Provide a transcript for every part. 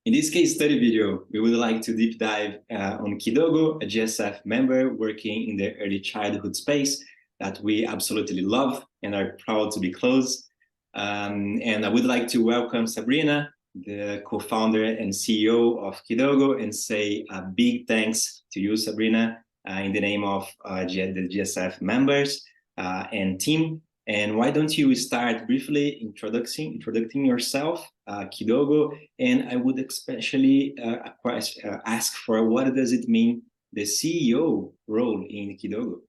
In this case study video, we would like to deep dive on Kidogo, a GSF member working in the early childhood space that we absolutely love and are proud to be close. And I would like to welcome Sabrina, the co-founder and CEO of Kidogo, and say a big thanks to you, Sabrina, in the name of the GSF members and team. And why don't you start briefly introducing yourself, Kidogo, and I would especially ask for what does it mean, the CEO role in Kidogo?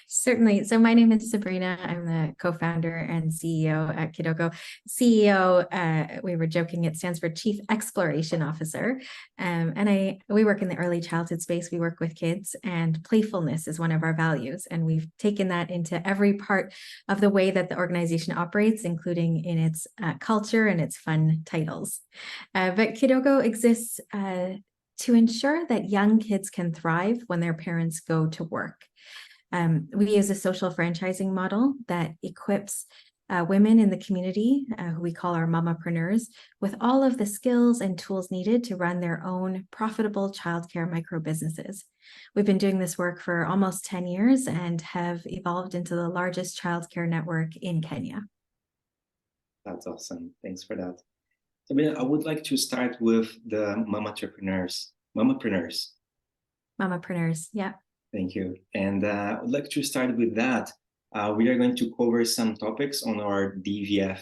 Certainly. So my name is Sabrina. I'm the co-founder and CEO at Kidogo. CEO, we were joking, it stands for Chief Exploration Officer. And we work in the early childhood space. We work with kids, and playfulness is one of our values. And we've taken that into every part of the way that the organization operates, including in its culture and its fun titles. But Kidogo exists to ensure that young kids can thrive when their parents go to work. We use a social franchising model that equips women in the community, who we call our mamapreneurs, with all of the skills and tools needed to run their own profitable childcare micro businesses. We've been doing this work for almost 10 years and have evolved into the largest childcare network in Kenya. That's awesome. Thanks for that. Sabrina, I would like to start with the mamapreneurs. Mamapreneurs, yeah. Thank you. And I would like to start with that. We are going to cover some topics on our DVF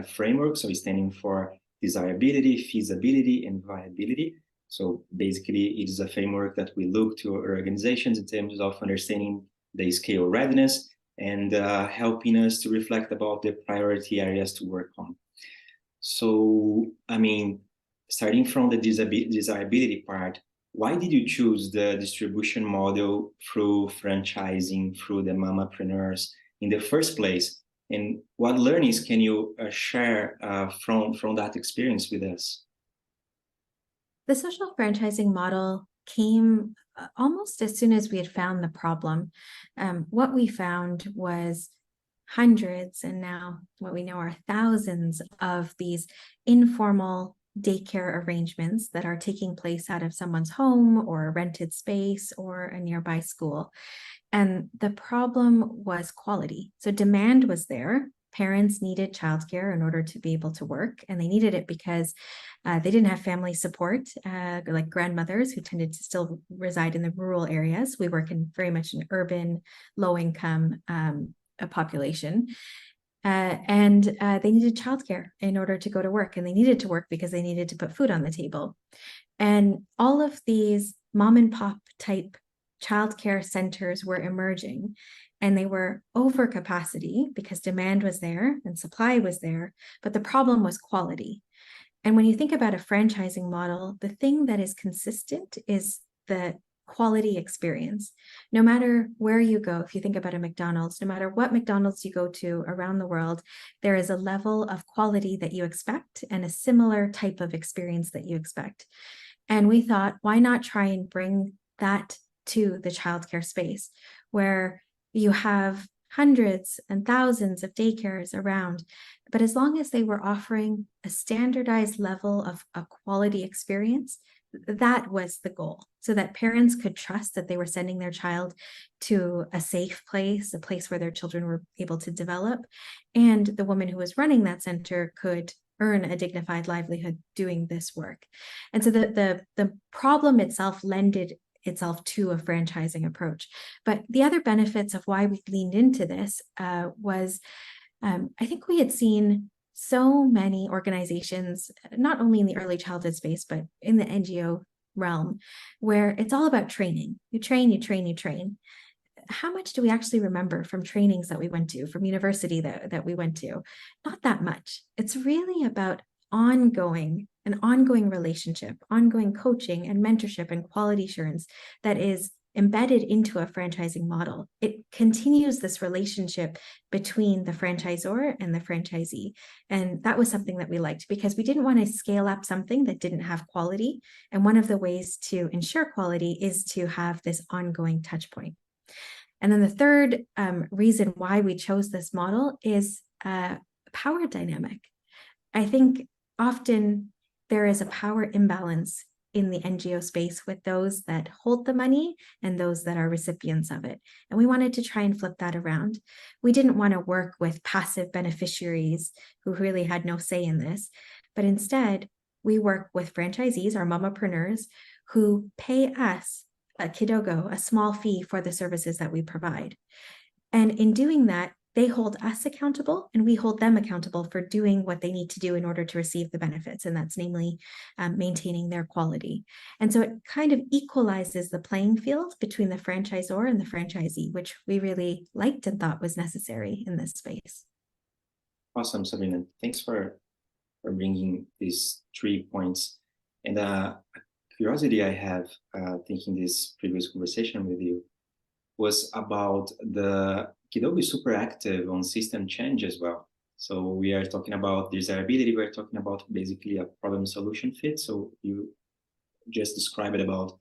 framework. So it's standing for desirability, feasibility, and viability. So basically, it is a framework that we look to our organizations in terms of understanding the scale readiness and helping us to reflect about the priority areas to work on. So, I mean, starting from the desirability part, why did you choose the distribution model through franchising, through the mamapreneurs in the first place? And what learnings can you share from that experience with us? The social franchising model came almost as soon as we had found the problem. What we found was hundreds, and now what we know are thousands of these informal daycare arrangements that are taking place out of someone's home or a rented space or a nearby school. And the problem was quality. So demand was there. Parents needed childcare in order to be able to work, and they needed it because they didn't have family support, like grandmothers who tended to still reside in the rural areas. We work in very much an urban, low-income population. And they needed childcare in order to go to work, and they needed to work because they needed to put food on the table. And all of these mom and pop type childcare centers were emerging, and they were over capacity because demand was there and supply was there, but the problem was quality. And when you think about a franchising model, the thing that is consistent is the quality experience. No matter where you go, if you think about a McDonald's, no matter what McDonald's you go to around the world, there is a level of quality that you expect and a similar type of experience that you expect. And we thought, why not try and bring that to the childcare space, where you have hundreds and thousands of daycares around, but as long as they were offering a standardized level of a quality experience, that was the goal, so that parents could trust that they were sending their child to a safe place, a place where their children were able to develop, and the woman who was running that center could earn a dignified livelihood doing this work. And so the problem itself lended itself to a franchising approach. But the other benefits of why we leaned into this was I think we had seen so many organizations, not only in the early childhood space, but in the NGO realm, where it's all about training. You train, you train, you train. How much do we actually remember from trainings that we went to, from university that we went to? Not that much. It's really about an ongoing relationship, ongoing coaching and mentorship and quality assurance that is embedded into a franchising model. It continues this relationship between the franchisor and the franchisee. And that was something that we liked, because we didn't want to scale up something that didn't have quality. And one of the ways to ensure quality is to have this ongoing touch point. And then the third reason why we chose this model is power dynamic. I think often there is a power imbalance in the NGO space with those that hold the money and those that are recipients of it. And we wanted to try and flip that around. We didn't want to work with passive beneficiaries who really had no say in this, but instead we work with franchisees or mamapreneurs who pay us a Kidogo, a small fee for the services that we provide. And in doing that, they hold us accountable and we hold them accountable for doing what they need to do in order to receive the benefits. And that's namely maintaining their quality. And so it kind of equalizes the playing field between the franchisor and the franchisee, which we really liked and thought was necessary in this space. Awesome, Sabrina. Thanks for bringing these 3 points. And curiosity I have thinking this previous conversation with you was about the Kidogo is super active on system change as well. So we are talking about desirability. We're talking about basically a problem solution fit. So you just described about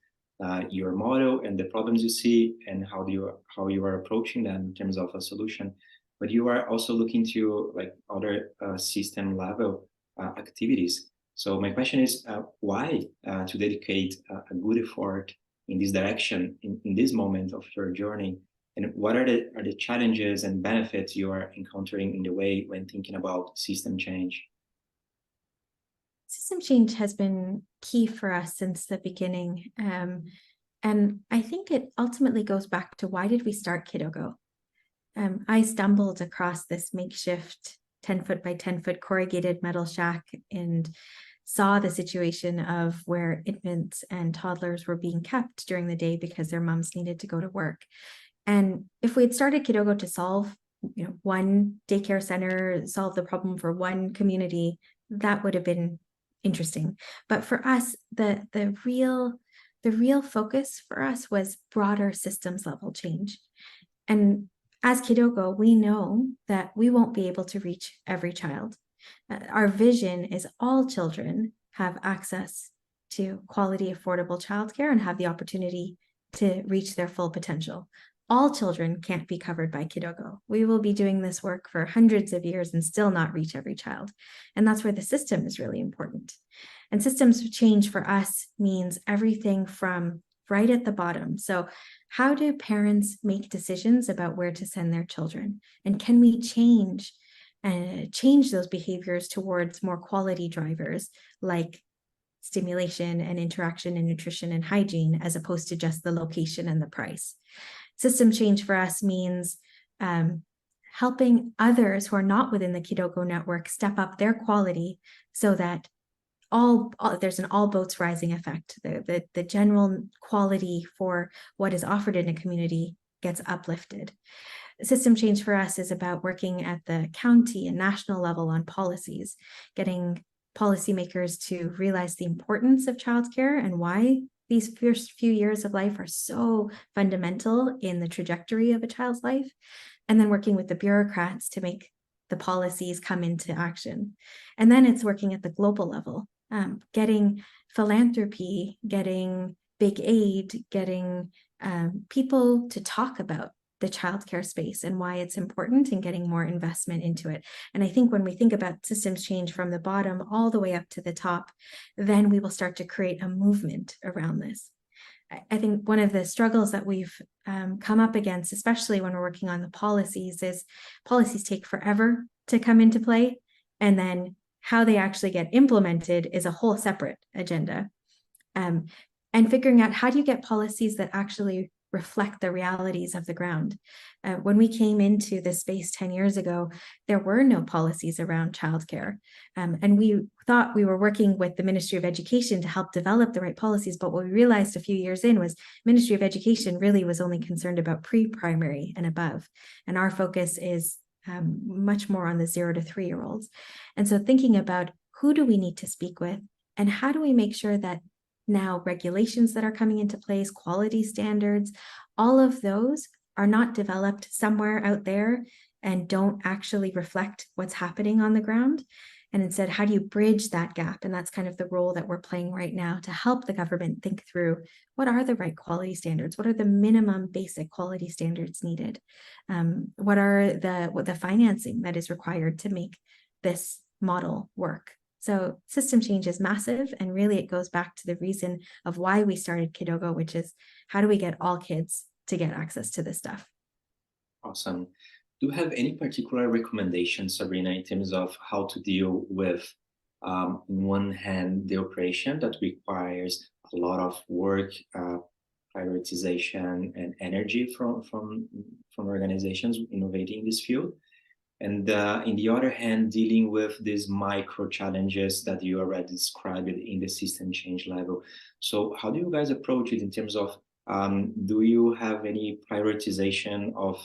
your model and the problems you see and how you are approaching them in terms of a solution. But you are also looking to like other system level activities. So my question is why to dedicate a good effort in this direction in this moment of your journey, and what are the challenges and benefits you are encountering in the way when thinking about system change? System change has been key for us since the beginning. And I think it ultimately goes back to why did we start Kidogo? I stumbled across this makeshift 10-foot by 10-foot corrugated metal shack and saw the situation of where infants and toddlers were being kept during the day because their moms needed to go to work. And if we had started Kidogo to solve, one daycare center, solve the problem for one community, that would have been interesting. But for us, the real focus for us was broader systems level change. And as Kidogo, we know that we won't be able to reach every child. Our vision is all children have access to quality, affordable childcare and have the opportunity to reach their full potential. All children can't be covered by Kidogo. We will be doing this work for hundreds of years and still not reach every child. And that's where the system is really important. And systems change for us means everything from right at the bottom. So how do parents make decisions about where to send their children? And can we change those behaviors towards more quality drivers like stimulation and interaction and nutrition and hygiene, as opposed to just the location and the price? System change for us means helping others who are not within the Kidogo network step up their quality so that there's an all boats rising effect. The general quality for what is offered in a community gets uplifted. System change for us is about working at the county and national level on policies, getting policymakers to realize the importance of childcare and why these first few years of life are so fundamental in the trajectory of a child's life, and then working with the bureaucrats to make the policies come into action. And then it's working at the global level, getting philanthropy, getting big aid, getting people to talk about the childcare space and why it's important and getting more investment into it. And I think when we think about systems change from the bottom all the way up to the top, then we will start to create a movement around this. I think one of the struggles that we've come up against, especially when we're working on the policies, is policies take forever to come into play. And then how they actually get implemented is a whole separate agenda. And figuring out how do you get policies that actually reflect the realities of the ground. When we came into this space 10 years ago, there were no policies around childcare. And we thought we were working with the Ministry of Education to help develop the right policies. But what we realized a few years in was Ministry of Education really was only concerned about pre-primary and above. And our focus is much more on the 0 to 3-year-olds. And so thinking about who do we need to speak with and how do we make sure that now regulations that are coming into place, quality standards, all of those are not developed somewhere out there and don't actually reflect what's happening on the ground. And instead, how do you bridge that gap? And that's kind of the role that we're playing right now to help the government think through what are the right quality standards? What are the minimum basic quality standards needed? What are the financing that is required to make this model work? So system change is massive. And really, it goes back to the reason of why we started Kidogo, which is how do we get all kids to get access to this stuff? Awesome. Do you have any particular recommendations, Sabrina, in terms of how to deal with, on one hand, the operation that requires a lot of work, prioritization, and energy from organizations innovating in this field, and in the other hand, dealing with these micro challenges that you already described in the system change level. So how do you guys approach it in terms of, do you have any prioritization of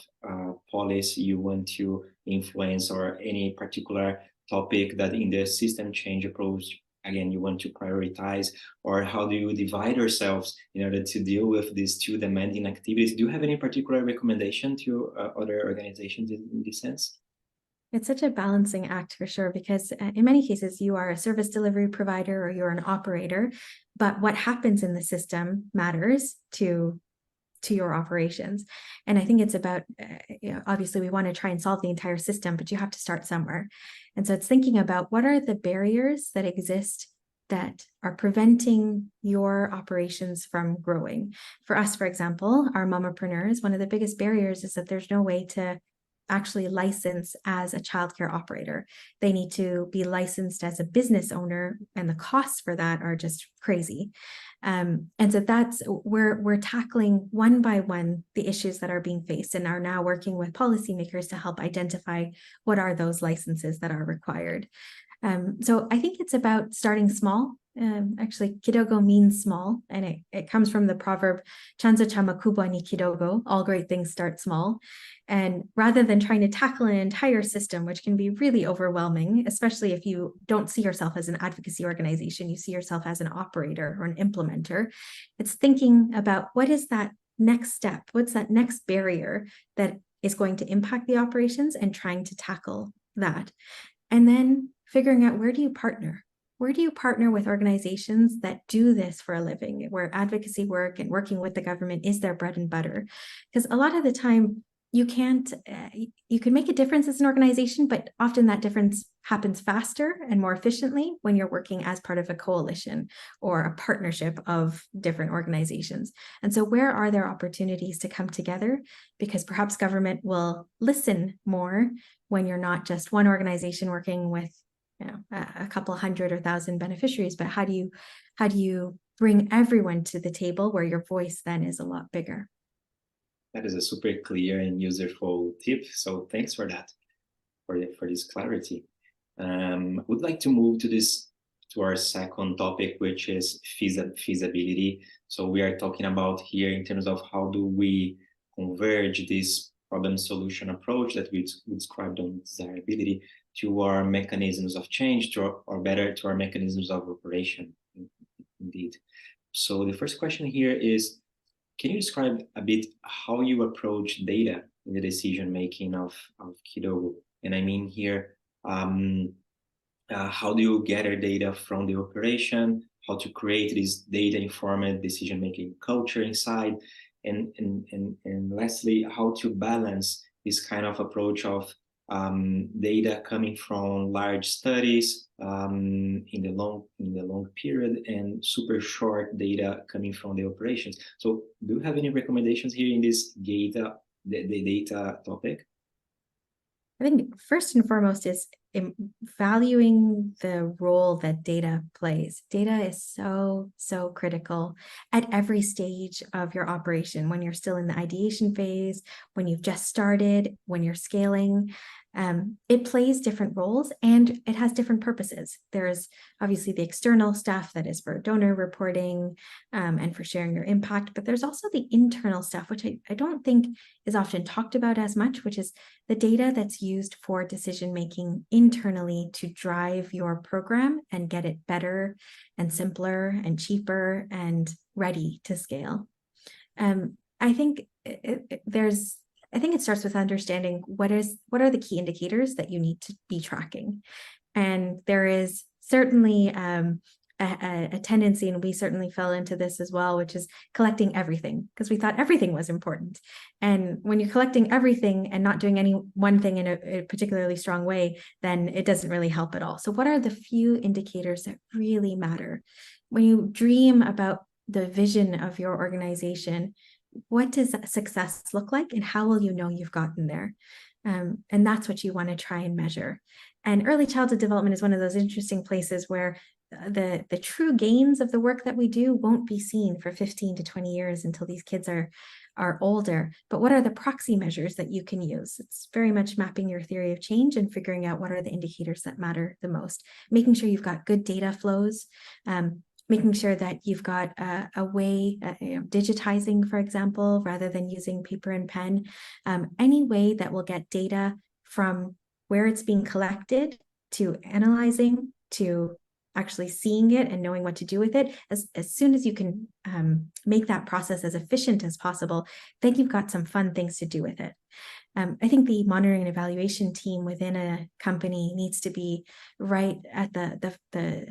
policy you want to influence, or any particular topic that in the system change approach, again, you want to prioritize? Or how do you divide yourselves in order to deal with these two demanding activities? Do you have any particular recommendation to other organizations in this sense? It's such a balancing act for sure, because in many cases you are a service delivery provider or you're an operator, but what happens in the system matters to your operations. And I think it's about, obviously we want to try and solve the entire system, but you have to start somewhere. And so it's thinking about what are the barriers that exist that are preventing your operations from growing. For us, for example, our mompreneurs, one of the biggest barriers is that there's no way to actually license as a childcare operator. They need to be licensed as a business owner, and the costs for that are just crazy. And so that's we're tackling one by one the issues that are being faced, and are now working with policymakers to help identify what are those licenses that are required. So I think it's about starting small. Actually, Kidogo means small, and it comes from the proverb, Chanza cha makubwa ni kidogo, all great things start small. And rather than trying to tackle an entire system, which can be really overwhelming, especially if you don't see yourself as an advocacy organization, you see yourself as an operator or an implementer, it's thinking about what is that next step? What's that next barrier that is going to impact the operations, and trying to tackle that. And then figuring out, where do you partner? Where do you partner with organizations that do this for a living, where advocacy work and working with the government is their bread and butter? Because a lot of the time, you can make a difference as an organization, but often that difference happens faster and more efficiently when you're working as part of a coalition or a partnership of different organizations. And so where are there opportunities to come together? Because perhaps government will listen more when you're not just one organization working with a couple hundred or thousand beneficiaries, but how do you bring everyone to the table where your voice then is a lot bigger? That is a super clear and useful tip. So thanks for that, for this clarity. I would like to move to our second topic, which is feasibility. So we are talking about here in terms of how do we converge this problem solution approach that we described on desirability to our mechanisms of change, or better, to our mechanisms of operation, indeed. So the first question here is, can you describe a bit how you approach data in the decision-making of Kidogo? And I mean here, how do you gather data from the operation, how to create this data-informed decision-making culture inside, and lastly, how to balance this kind of approach of data coming from large studies in the long period, and super short data coming from the operations. So do you have any recommendations here in this the data topic? I think first and foremost is valuing the role that data plays. Data is so critical at every stage of your operation, when you're still in the ideation phase, when you've just started, when you're scaling. It plays different roles, and it has different purposes. There's obviously the external stuff that is for donor reporting and for sharing your impact, but there's also the internal stuff, which I don't think is often talked about as much, which is the data that's used for decision-making internally to drive your program and get it better and simpler and cheaper and ready to scale. I think it starts with understanding what are the key indicators that you need to be tracking. And there is certainly a tendency, and we certainly fell into this as well, which is collecting everything because we thought everything was important. And when you're collecting everything and not doing any one thing in a particularly strong way, then it doesn't really help at all. So what are the few indicators that really matter? When you dream about the vision of your organization, what does success look like, and how will you know you've gotten there? And that's what you want to try and measure. And early childhood development is one of those interesting places where the true gains of the work that we do won't be seen for 15 to 20 years until these kids are older. But what are the proxy measures that you can use? It's very much mapping your theory of change and figuring out what are the indicators that matter the most, making sure you've got good data flows, making sure that you've got a way, digitizing, for example, rather than using paper and pen, any way that will get data from where it's being collected to analyzing to actually seeing it and knowing what to do with it. As soon as you can make that process as efficient as possible, then you've got some fun things to do with it. I think the monitoring and evaluation team within a company needs to be right at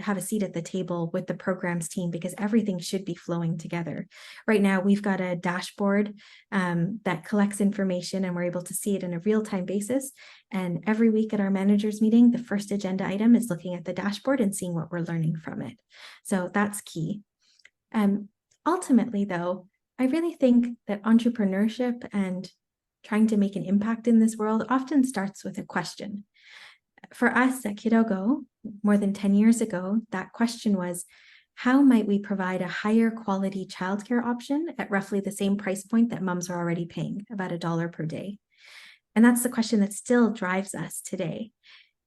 have a seat at the table with the programs team, because everything should be flowing together. Right now, we've got a dashboard that collects information, and we're able to see it in a real-time basis. And every week at our managers meeting, the first agenda item is looking at the dashboard and seeing what we're learning from it. So that's key. Ultimately, though, I really think that entrepreneurship and trying to make an impact in this world often starts with a question. For us at Kidogo, more than 10 years ago, that question was, how might we provide a higher quality childcare option at roughly the same price point that moms are already paying, about $1 per day? And that's the question that still drives us today.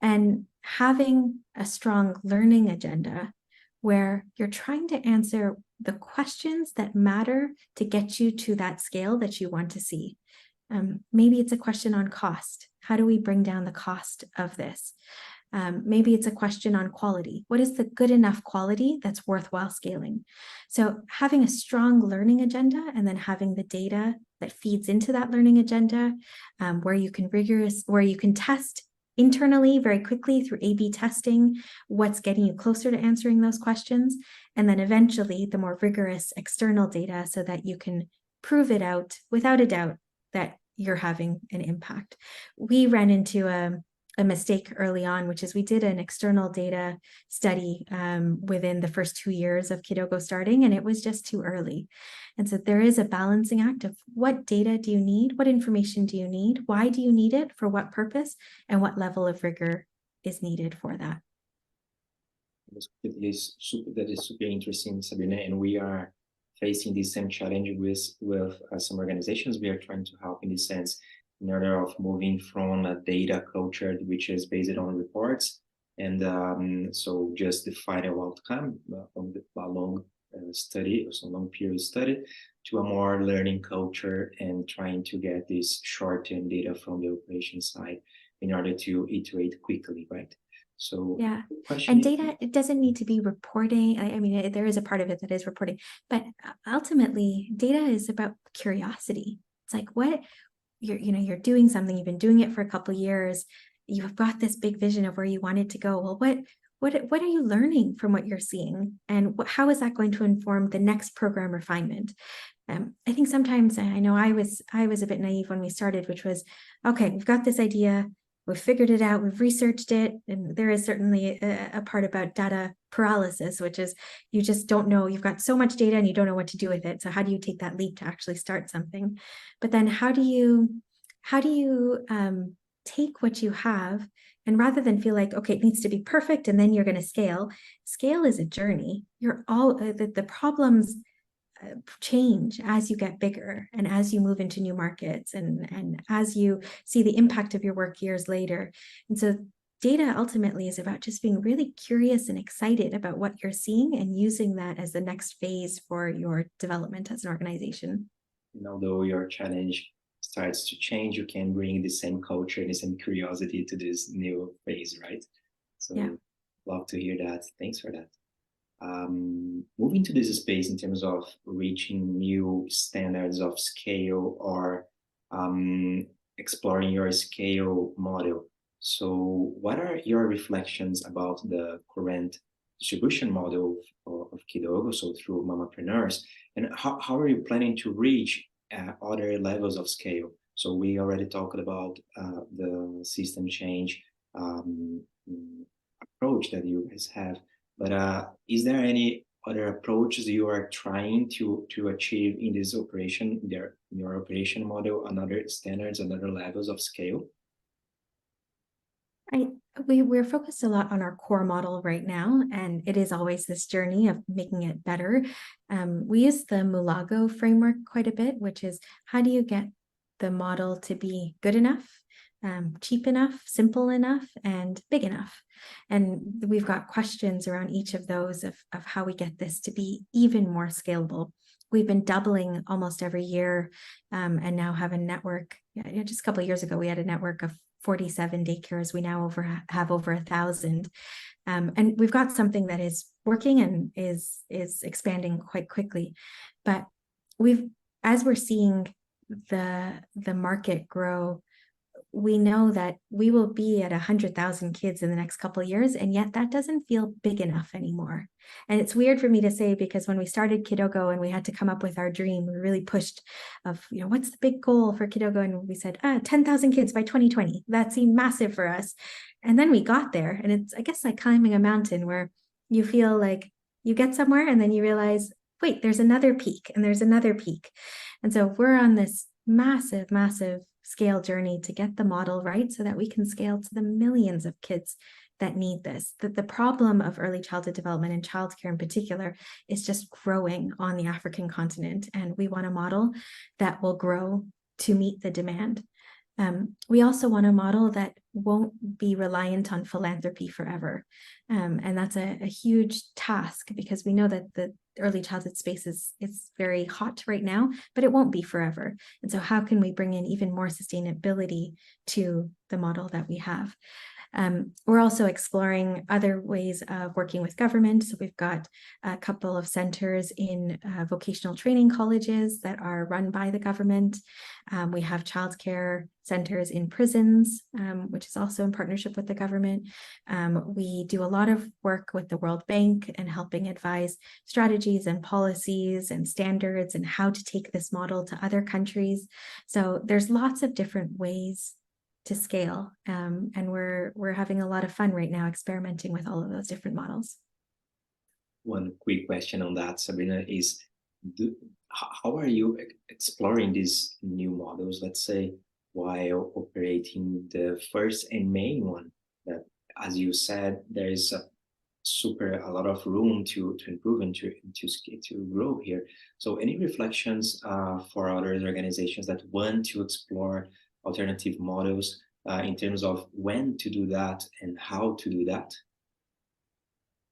And having a strong learning agenda where you're trying to answer the questions that matter to get you to that scale that you want to see. Maybe it's a question on cost. How do we bring down the cost of this? Maybe it's a question on quality. What is the good enough quality that's worthwhile scaling? So having a strong learning agenda and then having the data that feeds into that learning agenda, where you can test internally very quickly through A/B testing what's getting you closer to answering those questions, and then eventually the more rigorous external data so that you can prove it out without a doubt that you're having an impact. We ran into a mistake early on, which is we did an external data study within the first 2 years of Kidogo starting, and it was just too early. And so there is a balancing act of what data do you need? What information do you need? Why do you need it? For what purpose? And what level of rigor is needed for that? That is super interesting, Sabrina, and we are facing the same challenge with some organizations. We are trying to help in this sense, in order of moving from a data culture, which is based on reports, and so just the final outcome from a long study or some long period study, to a more learning culture and trying to get this short-term data from the operation side in order to iterate quickly, right? So yeah, and data, it doesn't need to be reporting. I mean, there is a part of it that is reporting, but ultimately data is about curiosity. It's like, what you're doing something, you've been doing it for a couple of years, you've got this big vision of where you want it to go. Well, what are you learning from what you're seeing, and how is that going to inform the next program refinement? I think sometimes, I know I was a bit naive when we started, which was, okay, we've got this idea, we've figured it out, we've researched it, and there is certainly a part about data paralysis, which is you just don't know, you've got so much data and you don't know what to do with it. So how do you take that leap to actually start something? But then how do you take what you have, and rather than feel like, okay, it needs to be perfect and then you're going to scale is a journey. The problems change as you get bigger and as you move into new markets and as you see the impact of your work years later. And so data ultimately is about just being really curious and excited about what you're seeing and using that as the next phase for your development as an organization. And although your challenge starts to change, you can bring the same culture and the same curiosity to this new phase, right? So yeah. Love to hear that. Thanks for that. Moving to this space in terms of reaching new standards of scale or exploring your scale model. So what are your reflections about the current distribution model of Kidogo, so through mamapreneurs, and how are you planning to reach other levels of scale? So we already talked about the system change um, approach that you guys have, but is there any other approaches you are trying to achieve in this operation, in your operation model, another standards, another levels of scale? We're focused a lot on our core model right now, and it is always this journey of making it better. We use the Mulago framework quite a bit, which is how do you get the model to be good enough, cheap enough, simple enough, and big enough. And we've got questions around each of those of how we get this to be even more scalable. We've been doubling almost every year, and now have a network. Just a couple of years ago, we had a network of 47 daycares. We now have over 1,000. And we've got something that is working and is expanding quite quickly. But as we're seeing the market grow, we know that we will be at 100,000 kids in the next couple of years, and yet that doesn't feel big enough anymore. And it's weird for me to say, because when we started Kidogo and we had to come up with our dream, we really pushed of, what's the big goal for Kidogo? And we said, 10,000 kids by 2020. That seemed massive for us. And then we got there, and it's, I guess, like climbing a mountain where you feel like you get somewhere and then you realize, wait, there's another peak and there's another peak. And so we're on this massive, massive scale journey to get the model right so that we can scale to the millions of kids that need this. That the problem of early childhood development and childcare in particular is just growing on the African continent, and we want a model that will grow to meet the demand. We also want a model that won't be reliant on philanthropy forever. And that's a huge task, because we know that the early childhood space is very hot right now, but it won't be forever. And so how can we bring in even more sustainability to the model that we have? We're also exploring other ways of working with government. So we've got a couple of centers in vocational training colleges that are run by the government. We have childcare centers in prisons, which is also in partnership with the government. We do a lot of work with the World Bank and helping advise strategies and policies and standards and how to take this model to other countries. So there's lots of different ways to scale, and we're having a lot of fun right now experimenting with all of those different models. One quick question on that, Sabrina, is how are you exploring these new models, let's say, while operating the first and main one that, as you said, there is a lot of room to improve and to grow here. So any reflections for other organizations that want to explore alternative models in terms of when to do that and how to do that?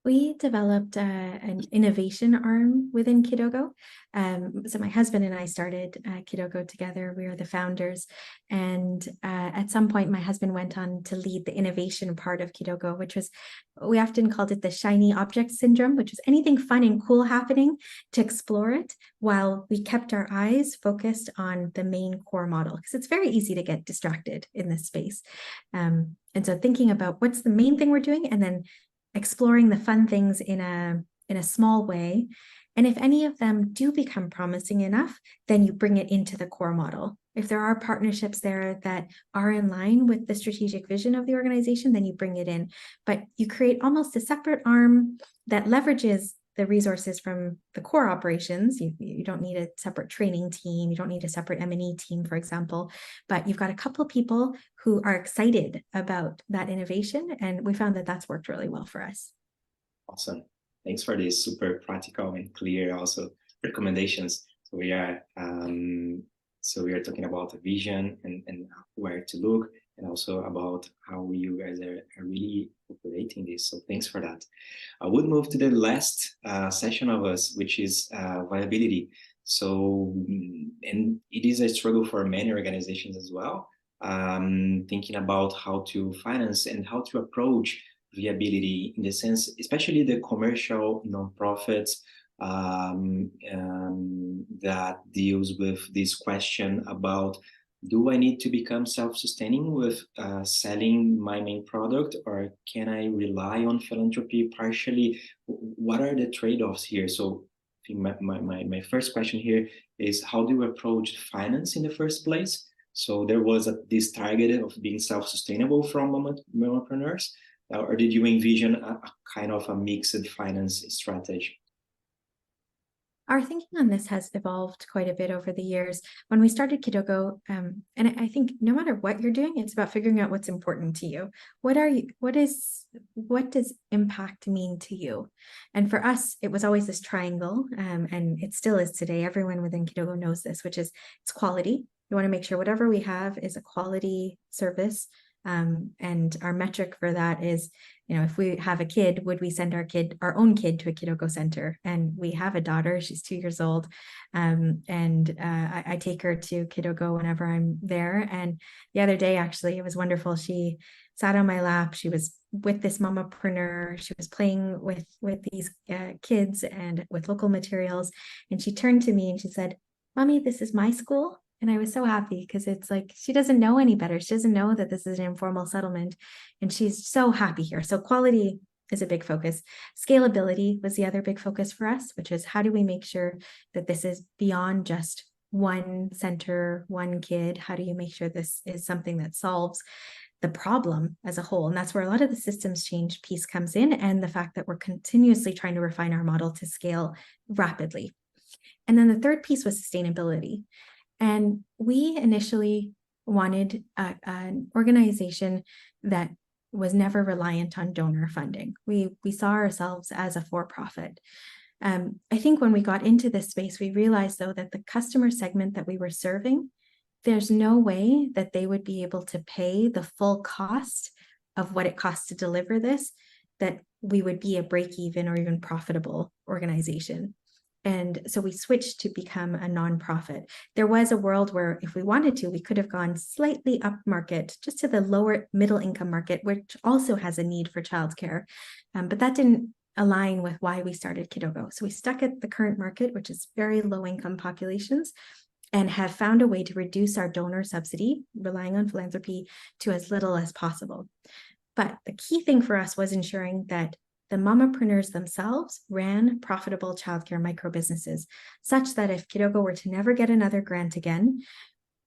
We developed an innovation arm within Kidogo. So my husband and I started Kidogo together. We are the founders. And at some point, my husband went on to lead the innovation part of Kidogo, which was, we often called it the shiny object syndrome, which was anything fun and cool happening to explore it while we kept our eyes focused on the main core model, because it's very easy to get distracted in this space. And so thinking about what's the main thing we're doing, and then exploring the fun things in a small way. And if any of them do become promising enough, then you bring it into the core model. If there are partnerships there that are in line with the strategic vision of the organization, then you bring it in. But you create almost a separate arm that leverages the resources from the core operations. You don't need a separate training team. You don't need a separate M&E team, for example, but you've got a couple of people who are excited about that innovation. And we found that that's worked really well for us. Awesome. Thanks for this super practical and clear also recommendations. So we are talking about the vision and where to look, and also about how you guys are really operating this. So thanks for that. I would move to the last session of us, which is viability. So, and it is a struggle for many organizations as well, thinking about how to finance and how to approach viability in the sense, especially the commercial nonprofits that deals with this question about do I need to become self-sustaining with selling my main product, or can I rely on philanthropy partially? What are the trade-offs here? So I think my first question here is, how do you approach finance in the first place? So there was this target of being self-sustainable from mompreneurs, or did you envision a kind of a mixed finance strategy? Our thinking on this has evolved quite a bit over the years. When we started Kidogo, and I think no matter what you're doing, it's about figuring out what's important to you. What does impact mean to you? And for us, it was always this triangle, and it still is today. Everyone within Kidogo knows this, which is it's quality. You want to make sure whatever we have is a quality service. And our metric for that is, if we have a kid, would we send our own kid to a Kidogo center? And we have a daughter, she's 2 years old. I take her to Kidogo whenever I'm there. And the other day, actually, it was wonderful. She sat on my lap. She was with this mamapreneur. She was playing with these kids and with local materials. And she turned to me and she said, "Mommy, this is my school." And I was so happy because it's like, she doesn't know any better. She doesn't know that this is an informal settlement, and she's so happy here. So quality is a big focus. Scalability was the other big focus for us, which is how do we make sure that this is beyond just one center, one kid? How do you make sure this is something that solves the problem as a whole? And that's where a lot of the systems change piece comes in, and the fact that we're continuously trying to refine our model to scale rapidly. And then the third piece was sustainability. And we initially wanted an organization that was never reliant on donor funding. We saw ourselves as a for-profit. I think when we got into this space, we realized, though, that the customer segment that we were serving, there's no way that they would be able to pay the full cost of what it costs to deliver this, that we would be a break-even or even profitable organization. And so we switched to become a nonprofit. There was a world where if we wanted to, we could have gone slightly up market, just to the lower middle income market, which also has a need for childcare. But that didn't align with why we started Kidogo. So we stuck at the current market, which is very low income populations, and have found a way to reduce our donor subsidy, relying on philanthropy, to as little as possible. But the key thing for us was ensuring that the mamapreneurs themselves ran profitable childcare micro businesses, such that if Kidogo were to never get another grant again,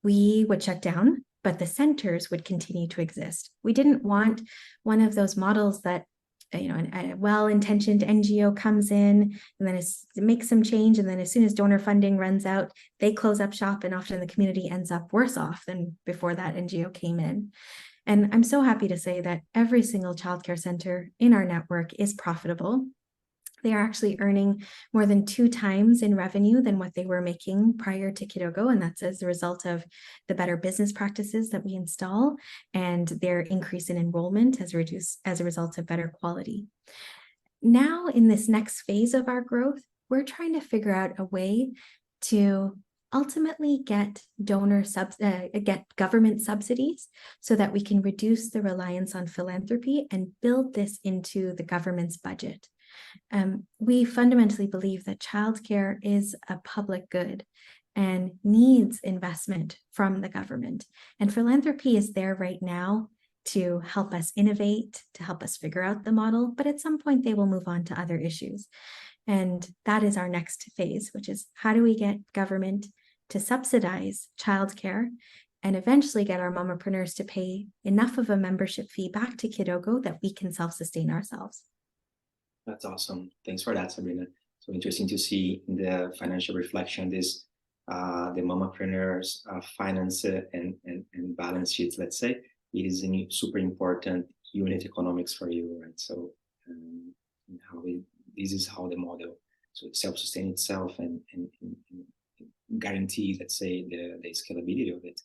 we would shut down, but the centers would continue to exist. We didn't want one of those models that, a well-intentioned NGO comes in and then it makes some change, and then as soon as donor funding runs out, they close up shop, and often the community ends up worse off than before that NGO came in. And I'm so happy to say that every single childcare center in our network is profitable. They are actually earning more than 2 times in revenue than what they were making prior to Kidogo. And that's as a result of the better business practices that we install and their increase in enrollment as a result of better quality. Now, in this next phase of our growth, we're trying to figure out a way to ultimately get government subsidies so that we can reduce the reliance on philanthropy and build this into the government's budget. We fundamentally believe that childcare is a public good and needs investment from the government. And philanthropy is there right now to help us innovate, to help us figure out the model, but at some point they will move on to other issues. And that is our next phase, which is how do we get government to subsidize childcare and eventually get our mamapreneurs to pay enough of a membership fee back to Kidogo that we can self-sustain ourselves. That's awesome. Thanks for that, Sabrina. So interesting to see in the financial reflection this the mamapreneurs finance and balance sheets, let's say, it is a super important unit economics for you, right? So this is how the model so self-sustain itself and guarantee, let's say, the scalability of it.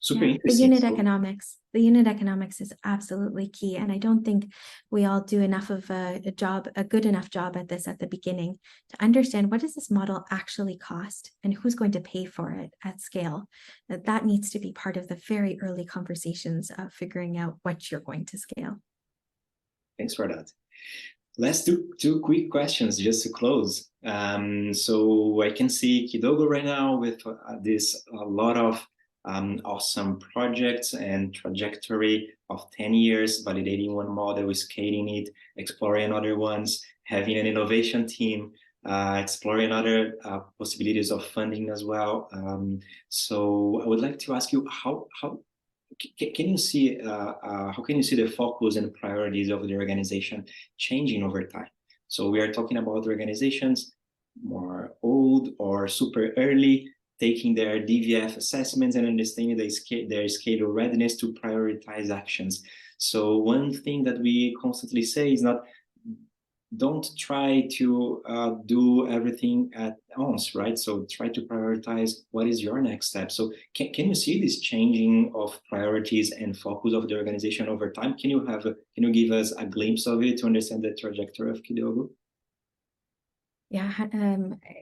Super interesting. The unit economics is absolutely key. And I don't think we all do enough of a good enough job at this at the beginning to understand what does this model actually cost and who's going to pay for it at scale. That needs to be part of the very early conversations of figuring out what you're going to scale. Thanks for that. Let's do 2 quick questions just to close. So I can see Kidogo right now with a lot of awesome projects and trajectory of 10 years, validating one model, scaling it, exploring other ones, having an innovation team, exploring other possibilities of funding as well. So I would like to ask you, how can you see how can you see the focus and priorities of the organization changing over time? So we are talking about organizations more old or super early, taking their DVF assessments and understanding their scale readiness to prioritize actions. So one thing that we constantly say is not, don't try to do everything at once, right? So try to prioritize what is your next step. So can you see this changing of priorities and focus of the organization over time? Can you give us a glimpse of it to understand the trajectory of Kidogo? Yeah,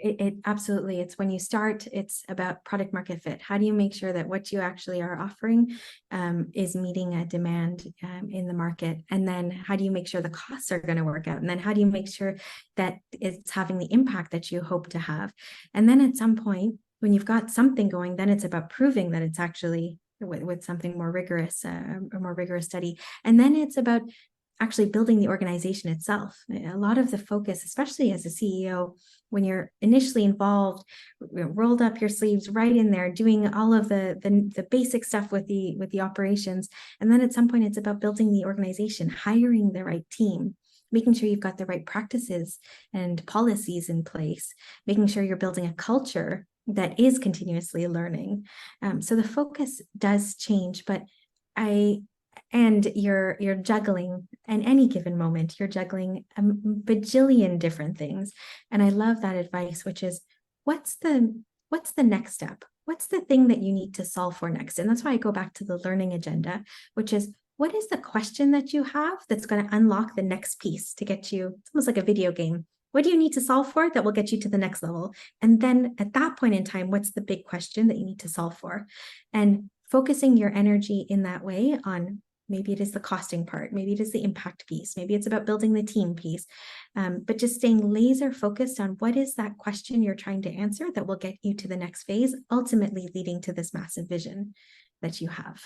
it absolutely. It's when you start, it's about product market fit. How do you make sure that what you actually are offering is meeting a demand in the market? And then how do you make sure the costs are going to work out? And then how do you make sure that it's having the impact that you hope to have? And then at some point, when you've got something going, then it's about proving that it's actually with something more rigorous, a more rigorous study. And then it's about actually building the organization itself. A lot of the focus, especially as a CEO, when you're initially involved, rolled up your sleeves right in there, doing all of the basic stuff with the operations. And then at some point, it's about building the organization, hiring the right team, making sure you've got the right practices and policies in place, making sure you're building a culture that is continuously learning. So the focus does change, but you're juggling in any given moment, you're juggling a bajillion different things. And I love that advice, which is what's the next step? What's the thing that you need to solve for next? And that's why I go back to the learning agenda, which is what is the question that you have that's going to unlock the next piece to get you? It's almost like a video game. What do you need to solve for that will get you to the next level? And then at that point in time, what's the big question that you need to solve for? And focusing your energy in that way on maybe it is the costing part, maybe it is the impact piece, maybe it's about building the team piece, but just staying laser focused on what is that question you're trying to answer that will get you to the next phase, ultimately leading to this massive vision that you have.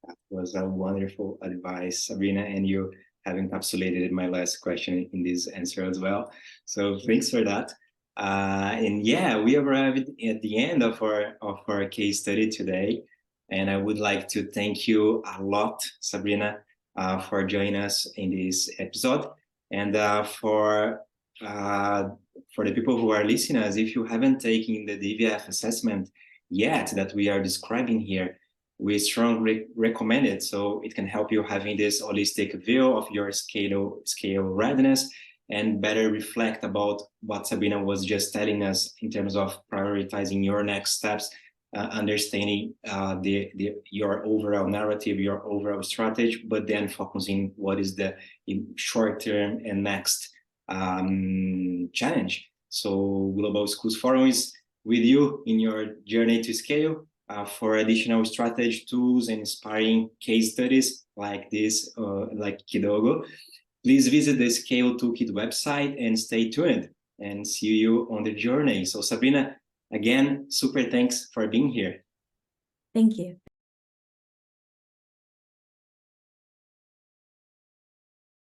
That was a wonderful advice, Sabrina, and you have encapsulated my last question in this answer as well. So thanks for that. And yeah, we arrived at the end of our case study today. And I would like to thank you a lot, Sabrina, for joining us in this episode. And for the people who are listening, if you haven't taken the DVF assessment yet that we are describing here, we strongly recommend it. So it can help you having this holistic view of your scale readiness and better reflect about what Sabrina was just telling us in terms of prioritizing your next steps. Understanding your overall narrative, your overall strategy, but then focusing what is the short term and next challenge. So Global Schools Forum is with you in your journey to scale. For additional strategy tools and inspiring case studies like this, like Kidogo, please visit the Scale Toolkit website and stay tuned and see you on the journey. So Sabrina, again, super thanks for being here. Thank you.